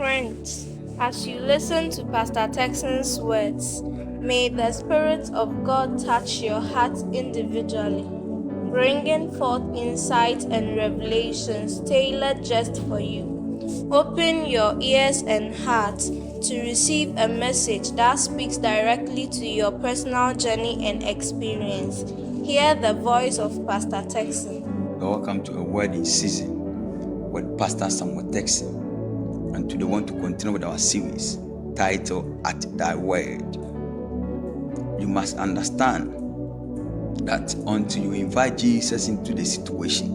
Friends, as you listen to Pastor Texan's words, may the Spirit of God touch your heart individually, bringing forth insight and revelations tailored just for you. Open your ears and heart to receive a message that speaks directly to your personal journey and experience. Hear the voice of Pastor Texan. Welcome to a word in season with Pastor Samuel Texan. And today we want to continue with our series titled At Thy Word. You must understand that until you invite Jesus into the situation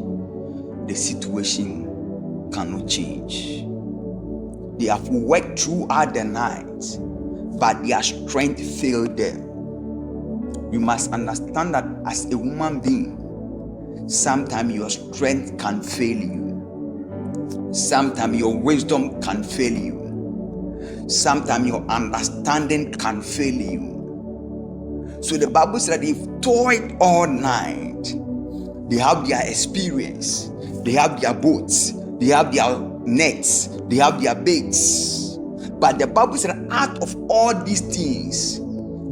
cannot change. They have worked throughout the night, but their strength failed them. You must understand that as a human being, sometimes your strength can fail you. Sometimes your wisdom can fail you. Sometimes your understanding can fail you. So the Bible said they've toiled all night. They have their experience. They have their boats. They have their nets. They have their baits. But the Bible said out of all these things,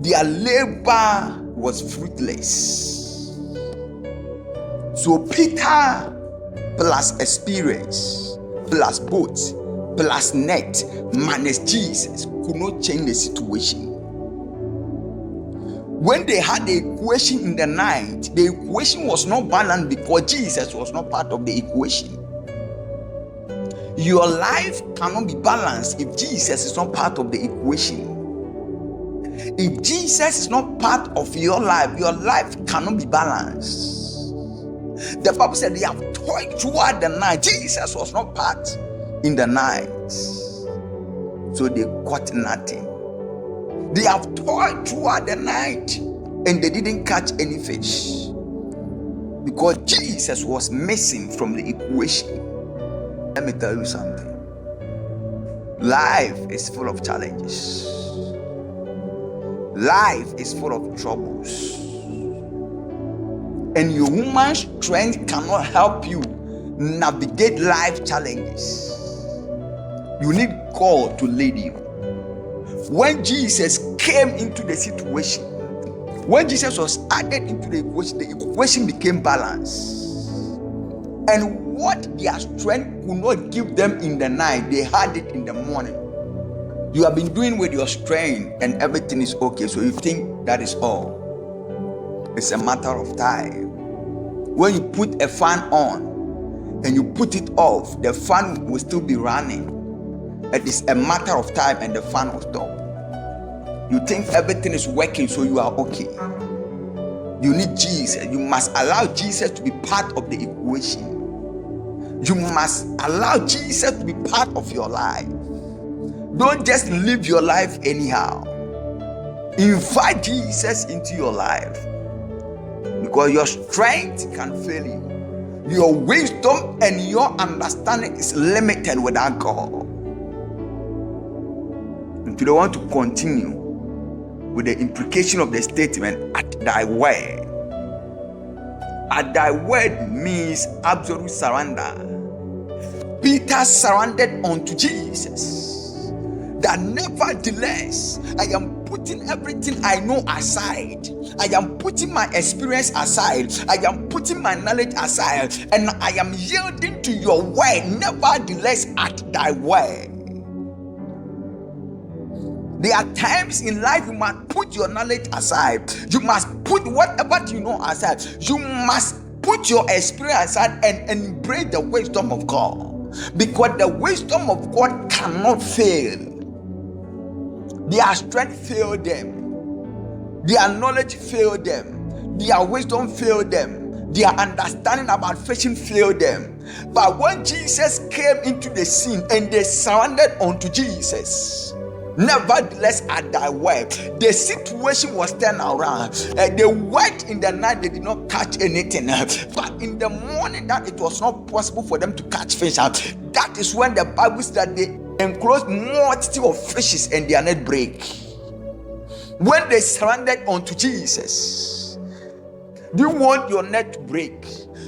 their labor was fruitless. So Peter plus experience, plus boat, plus net, minus Jesus could not change the situation. When they had the equation in the night, the equation was not balanced because Jesus was not part of the equation. Your life cannot be balanced if Jesus is not part of the equation. If Jesus is not part of your life cannot be balanced. The Bible said they have toiled throughout the night. Jesus was not part in the night. So they caught nothing. They have toiled throughout the night and they didn't catch any fish. Because Jesus was missing from the equation. Let me tell you something. Life is full of challenges. Life is full of troubles. And your human strength cannot help you navigate life challenges. You need God to lead you. When Jesus came into the situation, when Jesus was added into the equation became balanced. And what their strength could not give them in the night, they had it in the morning. You have been doing with your strength and everything is okay, so you think that is all. It's a matter of time. When you put a fan on and you put it off, the fan will still be running. It is a matter of time and the fan will stop. You think everything is working, so you are okay. You need Jesus. You must allow Jesus to be part of the equation. You must allow Jesus to be part of your life. Don't just live your life anyhow. Invite Jesus into your life. Because your strength can fail you. Your wisdom and your understanding is limited without God. And today I want to continue with the implication of the statement, at thy word. At thy word means absolute surrender. Peter surrendered unto Jesus. That nevertheless, I am putting everything I know aside. I am putting my experience aside. I am putting my knowledge aside. And I am yielding to your word. Nevertheless, at thy word. There are times in life you must put your knowledge aside. You must put whatever you know aside. You must put your experience aside and embrace the wisdom of God. Because the wisdom of God cannot fail. Their strength failed them. Their knowledge failed them. Their wisdom failed them. Their understanding about fishing failed them. But when Jesus came into the scene and they surrendered unto Jesus, nevertheless, at thy word, the situation was turned around. They worked in the night, they did not catch anything. But in the morning, that it was not possible for them to catch fish. That is when the Bible said they enclosed multitude of fishes and their net break. When they surrendered unto Jesus, do you want your net to break?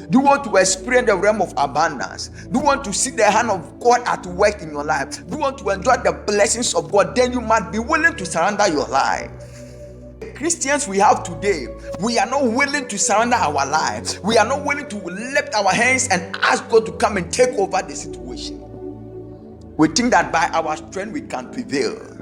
Do you want to experience the realm of abundance? Do you want to see the hand of God at work in your life? Do you want to enjoy the blessings of God? Then you must be willing to surrender your life. Christians we have today, we are not willing to surrender our lives. We are not willing to lift our hands and ask God to come and take over the situation. We think that by our strength we can prevail.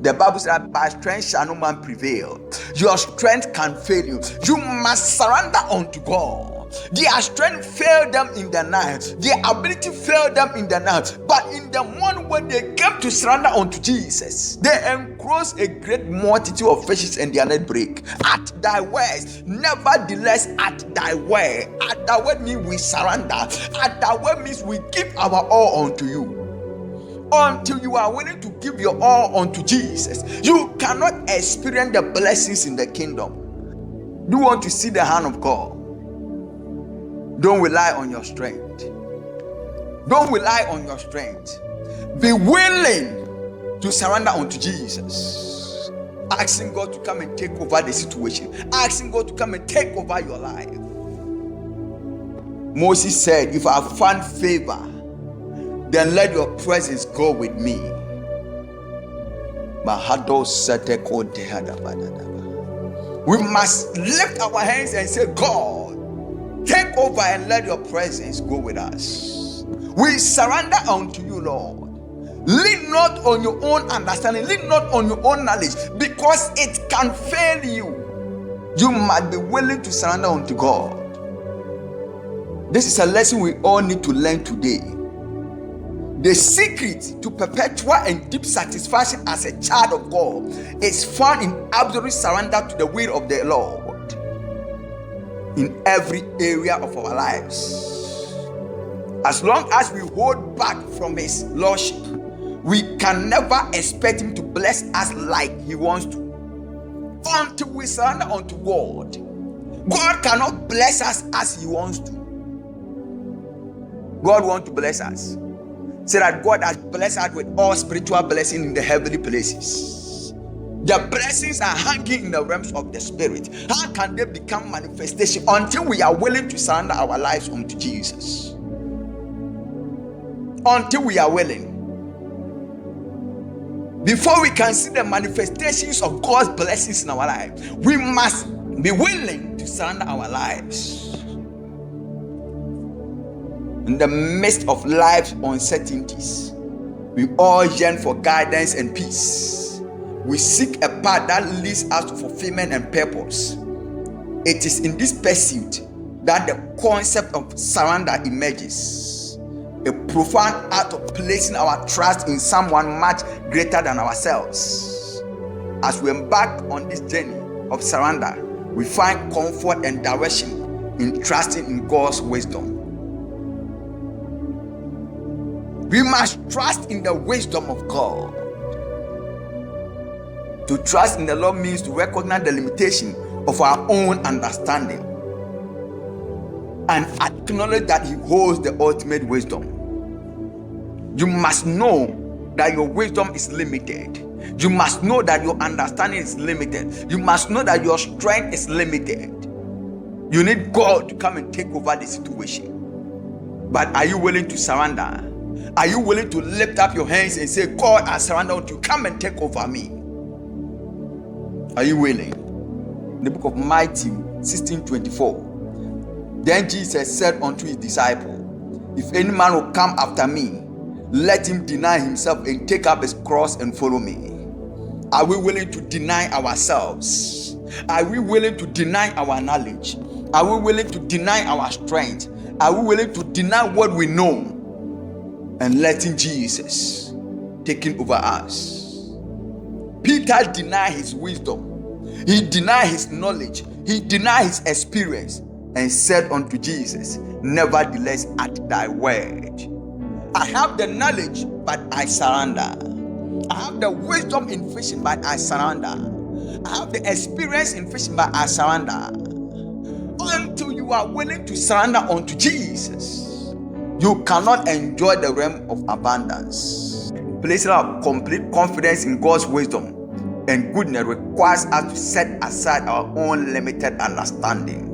The Bible says that by strength shall no man prevail. Your strength can fail you. You must surrender unto God. Their strength failed them in the night. Their ability failed them in the night. But in the morning when they came to surrender unto Jesus, they engrossed a great multitude of fishes and their net break. At thy words, nevertheless at thy word. At thy word means we surrender. At thy word means we give our all unto you. Until you are willing to give your all unto Jesus, you cannot experience the blessings in the kingdom. Do you want to see the hand of God? Don't rely on your strength. Don't rely on your strength. Be willing to surrender unto Jesus. Asking God to come and take over the situation. Asking God to come and take over your life. Moses said, if I find favor, then let your presence go with me. We must lift our hands and say, God, take over and let your presence go with us. We surrender unto you, Lord. Lean not on your own understanding, lean not on your own knowledge, because it can fail you. You must be willing to surrender unto God. This is a lesson we all need to learn today. The secret to perpetual and deep satisfaction as a child of God is found in absolute surrender to the will of the Lord in every area of our lives. As long as we hold back from His Lordship, we can never expect Him to bless us like He wants to. Until we surrender unto God, God cannot bless us as He wants to. God wants to bless us. Say that God has blessed us with all spiritual blessings in the heavenly places. The blessings are hanging in the realms of the spirit. How can they become manifestation? Until we are willing to surrender our lives unto Jesus. Until we are willing. Before we can see the manifestations of God's blessings in our life, we must be willing to surrender our lives. In the midst of life's uncertainties, we all yearn for guidance and peace. We seek a path that leads us to fulfillment and purpose. It is in this pursuit that the concept of surrender emerges. A profound act of placing our trust in someone much greater than ourselves. As we embark on this journey of surrender, we find comfort and direction in trusting in God's wisdom. We must trust in the wisdom of God. To trust in the Lord means to recognize the limitation of our own understanding and acknowledge that He holds the ultimate wisdom. You must know that your wisdom is limited. You must know that your understanding is limited. You must know that your strength is limited. You need God to come and take over the situation. But are you willing to surrender? Are you willing to lift up your hands and say, God, I surrender unto you. Come and take over me. Are you willing? In the book of Matthew 16:24, then Jesus said unto His disciples, if any man will come after me, let him deny himself and take up his cross and follow me. Are we willing to deny ourselves? Are we willing to deny our knowledge? Are we willing to deny our strength? Are we willing to deny what we know and letting Jesus taking over us? Peter denied his wisdom. He denied his knowledge. He denied his experience and said unto Jesus, nevertheless at thy word. I have the knowledge, but I surrender. I have the wisdom in fishing, but I surrender. I have the experience in fishing, but I surrender. Until you are willing to surrender unto Jesus, you cannot enjoy the realm of abundance. Placing our complete confidence in God's wisdom and goodness requires us to set aside our own limited understanding.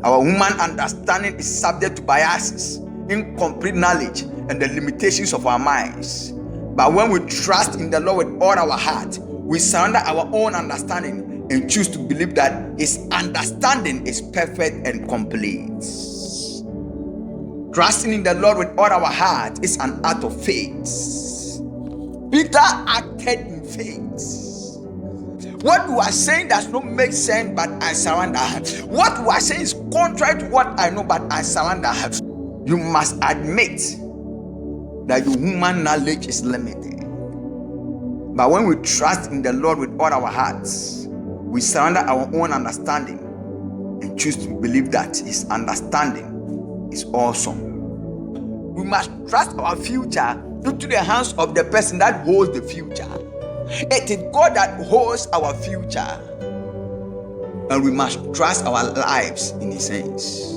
Our human understanding is subject to biases, incomplete knowledge, and the limitations of our minds. But when we trust in the Lord with all our heart, we surrender our own understanding and choose to believe that His understanding is perfect and complete. Trusting in the Lord with all our heart is an act of faith. Peter acted in faith. What you are saying does not make sense, but I surrender. What you are saying is contrary to what I know, but I surrender. You must admit that your human knowledge is limited. But when we trust in the Lord with all our hearts, we surrender our own understanding and choose to believe that His understanding is awesome. We must trust our future into the hands of the person that holds the future. It is God that holds our future, and we must trust our lives in His hands.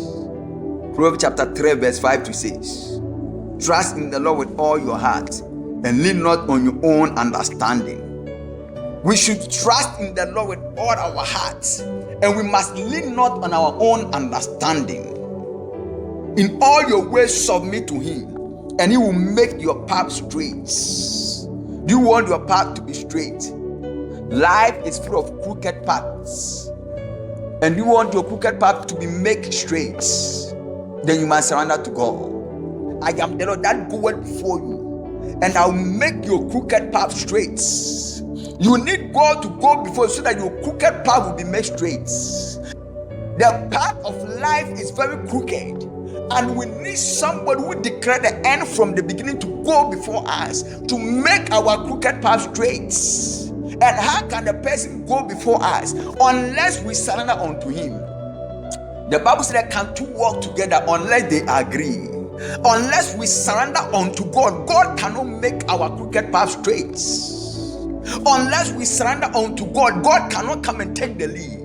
Proverbs chapter 3 verse 5 to 6. Trust in the Lord with all your heart and lean not on your own understanding. We should trust in the Lord with all our hearts, and we must lean not on our own understanding. In all your ways submit to Him, and He will make your path straight. Do you want your path to be straight? Life is full of crooked paths, and you want your crooked path to be made straight. Then you must surrender to God. I am the Lord that goeth before you, and I'll make your crooked path straight. You need God to go before you so that your crooked path will be made straight. The path of life is very crooked, and we need somebody who declared the end from the beginning to go before us to make our crooked path straight. And how can the person go before us unless we surrender unto Him? The Bible said, can two walk together unless they agree? Unless we surrender unto God, God cannot make our crooked path straight. Unless we surrender unto God, God cannot come and take the lead.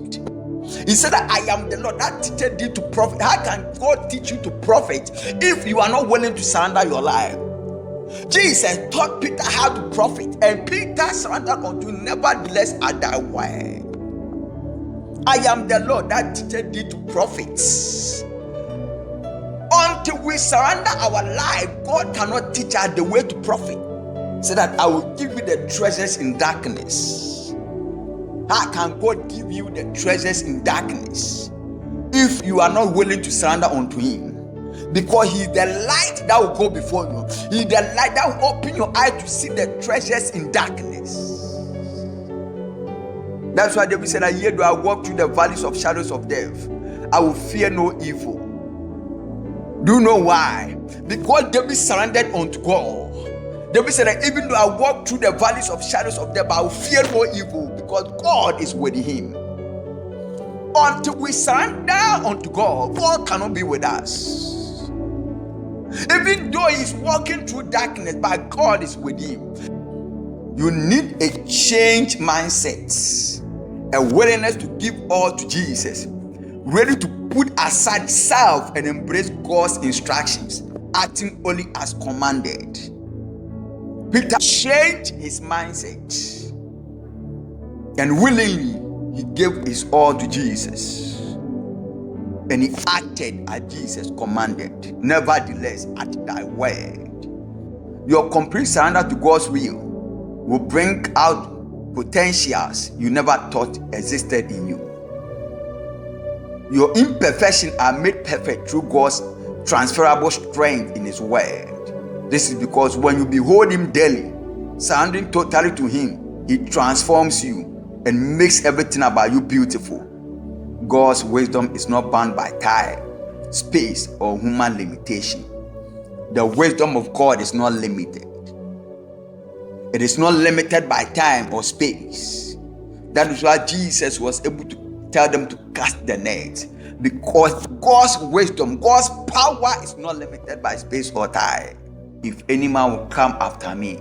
He said that I am the Lord that teacheth thee to profit. How can God teach you to profit if you are not willing to surrender your life? Jesus taught Peter how to profit, and Peter surrendered unto him, nevertheless at thy word. I am the Lord that teacheth thee to profit. Until we surrender our life, God cannot teach us the way to profit. So that I will give you the treasures in darkness. How can God give you the treasures in darkness if you are not willing to surrender unto Him? Because He is the light that will go before you. He is the light that will open your eye to see the treasures in darkness. That's why David said, yea, though I walk through the valleys of shadows of death, I will fear no evil. Do you know why? Because David surrendered unto God. David said that even though I walk through the valleys of shadows of death, I will fear no evil because God is with him. Until we surrender unto God, God cannot be with us. Even though he's walking through darkness, but God is with him. You need a changed mindset, a willingness to give all to Jesus, ready to put aside self and embrace God's instructions, acting only as commanded. Peter changed his mindset and willingly he gave his all to Jesus, and he acted as Jesus commanded. Nevertheless, at thy word. Your complete surrender to God's will bring out potentials you never thought existed in you. Your imperfections are made perfect through God's transferable strength in his word. This is because when you behold him daily, surrendering totally to him, he transforms you and makes everything about you beautiful. God's wisdom is not bound by time, space, or human limitation. The wisdom of God is not limited. It is not limited by time or space. That is why Jesus was able to tell them to cast the net, because God's wisdom, God's power is not limited by space or time. If any man will come after me,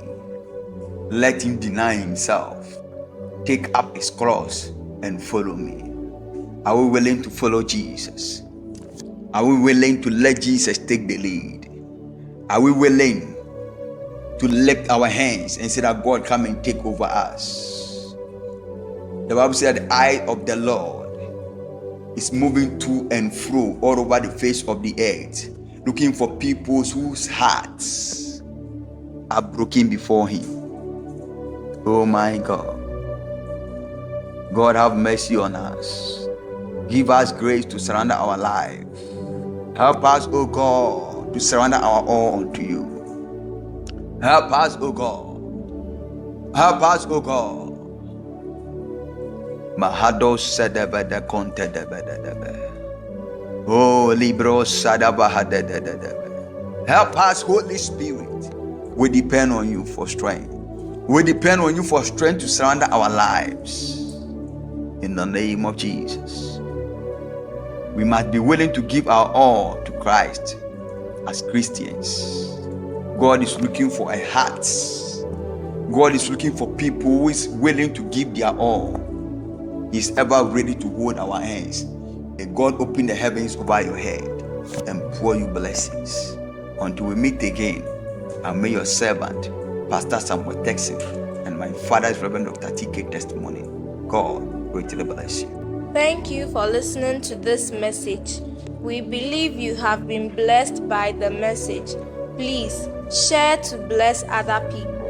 let him deny himself, take up his cross and follow me. Are we willing to follow Jesus? Are we willing to let Jesus take the lead? Are we willing to lift our hands and say that God come and take over us? The Bible said the eye of the Lord is moving to and fro all over the face of the earth, looking for people whose hearts are broken before him. Oh my God. God, have mercy on us. Give us grace to surrender our life. Help us, oh God, to surrender our all unto you. Help us, oh God. Help us, oh God. Mahado sedebede konte debede. Oh, libro sadabahadededebe. Help us, Holy Spirit. We depend on you for strength. We depend on you for strength to surrender our lives. In the name of Jesus. We must be willing to give our all to Christ as Christians. God is looking for a heart. God is looking for people who is willing to give their all. He's ever ready to hold our hands. May God open the heavens over your head and pour you blessings. Until we meet again, I may your servant, Pastor Samuel Texan, and my father's Reverend Dr. TK testimony. God greatly bless you. Thank you for listening to this message. We believe you have been blessed by the message. Please share to bless other people.